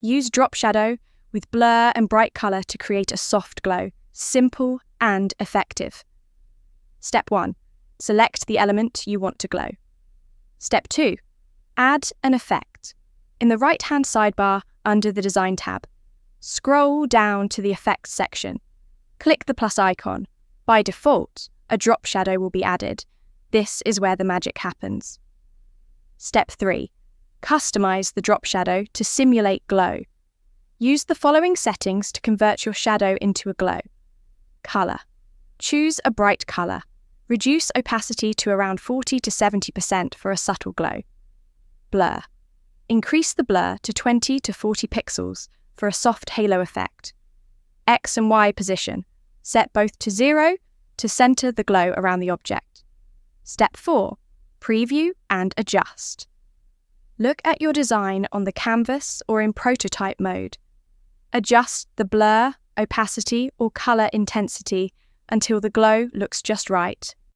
Use drop shadow with blur and bright color to create a soft glow, simple and effective. Step 1. Select the element you want to glow. Step 2. Add an effect. In the right-hand sidebar under the Design tab, scroll down to the Effects section. Click the plus icon. By default, a drop shadow will be added. This is where the magic happens. Step 3. Customize the drop shadow to simulate glow. Use the following settings to convert your shadow into a glow. Color. Choose a bright color. Reduce opacity to around 40 to 70% for a subtle glow. Blur. Increase the blur to 20 to 40 pixels for a soft halo effect. X and Y position. Set both to 0 to center the glow around the object. Step 4. Preview and adjust. Look at your design on the canvas or in prototype mode. Adjust the blur, opacity, or color intensity until the glow looks just right.